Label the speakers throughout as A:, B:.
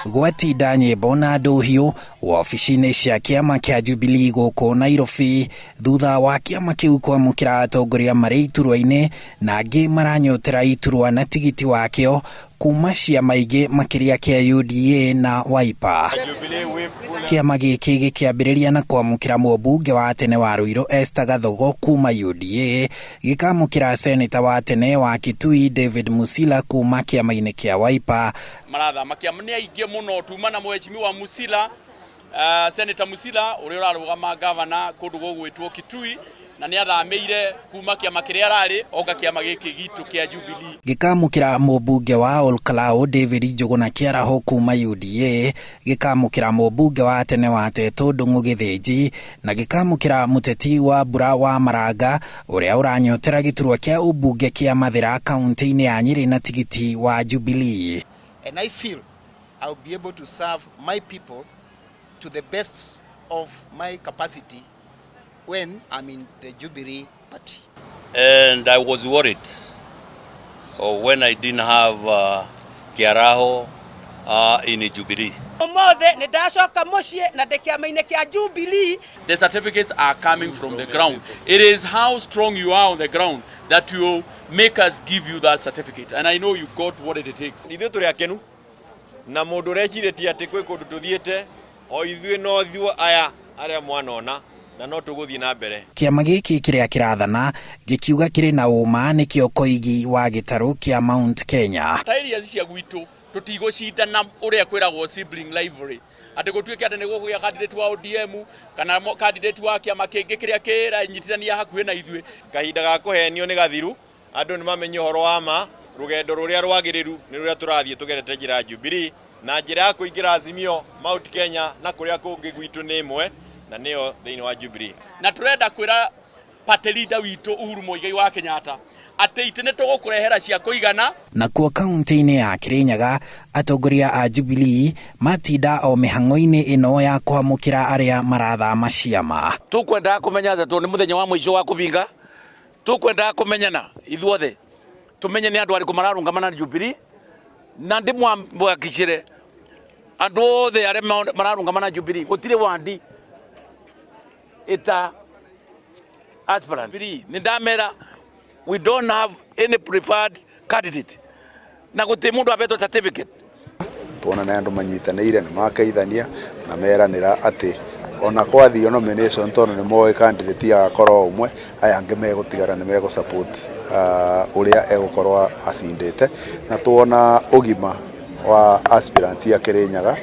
A: gwatinda nyĩmbo na ndũhiũ wabici-inĩ cia kĩama kĩa Jubilee gũkũ Nairobi thutha wa kĩama kĩu kwamũkĩra atongoria marĩ iturwa-inĩ na angĩ maranyotera iturwa na tigiti wakĩo kuma ciama ingĩ makĩria kĩa UDA na Wiper. Kĩama gĩkĩ gĩkĩambĩrĩria na kwamũkĩra mũmbunge wa tene wa Ruiru Esther Gathogo kuma UDA, gĩkamũkĩra seneta wa tene wa Kitui David Musila kuma kĩama-inĩ kĩa Wiper.
B: Marathamakĩa nĩ aingĩ mũno tuma na mheshimiwa Musila, seneta Musila ũrĩa ũrarũgama gavana kũndũ gũgwĩtwo Kitui na nĩ athamĩire kuma kĩama kĩrĩa ararĩ oka kĩama gĩkĩ gitũ kĩa Jubilee.
A: Gĩkamũkĩra mũmbunge wa Olkalau David Njuguna Kĩaraho kuma UDA, gĩkamũkĩra mũmbunge wa tene wa Teto Ndung'u Gĩthĩnji na gĩkamũkĩra mũteti wa Mbura wa Maranga ũrĩa ũranyotera gĩturwa kĩa ũmbunge kĩa Mathĩra kaunti-inĩ ya Nyeri na tigiti wa Jubilee.
C: And I feel I will be able to serve my people to the best of my capacity when I'm in the Jubilee party.
D: And I was worried when I didn't have Kĩaraho in Jubilee.
B: The certificates are coming from the ground. It is how strong you are on the ground that will make us give you that certificate. And I know you got what it takes.
E: Ithuĩ tũrĩ akenu na mũndũ ũrecirĩtie atĩ kwĩ kũndũ tũthiĩte o ithuĩ no ithuĩ aya arĩa mwanona na no tũgũthiĩ na mbere.
A: Kĩama gĩkĩ kĩrĩa kĩrathana gĩkiuga kĩrĩ na ũma nĩkĩo koigi wa gĩtarũ kĩa Mount Kenya.
B: Taĩria cia gwitũ tũtigũcindana ũrĩa kwĩragwo sibling rivalry. Atĩ gũtuĩke atĩ nĩ gũkũgĩa candidate wa ODM kana candidate wa kĩama kĩngĩ kĩrĩa kĩranyitithania hakuhĩ na ithuĩ.
E: Kahinda ga kũhenio nĩ gathiru, andũ nĩ mamenye ũhoro wa ma, rũgendo rũrĩa rwagĩrĩru nĩ rũrĩa tũrathiĩ tũgerete njĩra ya Jubilee na njĩra ya kũingĩra Azimio Mount Kenya na kũrĩa kũngĩ gwitũ nĩ ĩmwe na nĩyo thĩinĩ wa Jubilee.
B: Na tũrenda kwĩra party leader witũ Uhuru Muigai wa Kenyatta atĩ itĩ nĩ tũgũkũrehera cia kũigana.
A: Nakuo kaunti-inĩ ya Kĩrĩnyaga atongoria a Jubilee matinda o mĩhang'o-inĩ ĩno ya kwamũkĩra arĩa marathama ciama.
F: Tũkwenda kũmenya atĩ nĩ mũthenya wa mũico wa kũbinga, tũkwenda kũmenyana ithuothe tũmenye nĩ andũ arĩkũ mararũngama na Jubilee na ndĩmwambakicire andũ othe arĩa mararũngama na Jubilee gũtirĩ wandi ita aspirant. Nindamera we don't have any preferred candidate. Na gũtirĩ mũndũ abetwo certificate.
G: Tuona nĩ andũ manyitanĩire nĩ makeithania na meranĩra atĩ ona kwathio nomination tondũ nĩ moĩ candidate agakorwo ũmwe aya angĩ megũtigara nĩ megũsupport ũrĩa egũkorwo acindĩte na tuona ũgima wa aspirants ya Kĩrĩnyaga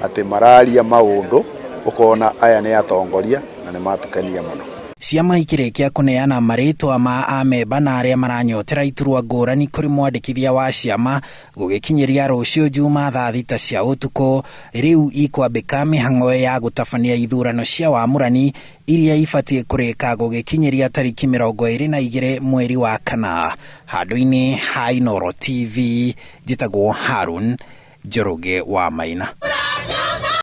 G: atĩ mararia maũndũ ũkona aya nĩ atongoria na nĩ matukania mũno.
A: Ciama ikĩrĩkia kũneana marĩtwa ma amemba na arĩa maranyotera iturwa ngũrani kũrĩ mwandĩkithia wa ciama gũgĩkinyĩria rũciũ Juma thaa 6 cia ũtukũ, rĩu ikwambĩka mĩhang'o ya gũtabania ithurano cia wamũrani iria ibatiĩ kũrĩka gũgĩkinyĩria tarĩki 22 mweri wa kana. Handũ-inĩ ha Inooro TV njĩtagwo Harun Njoroge wa Maina.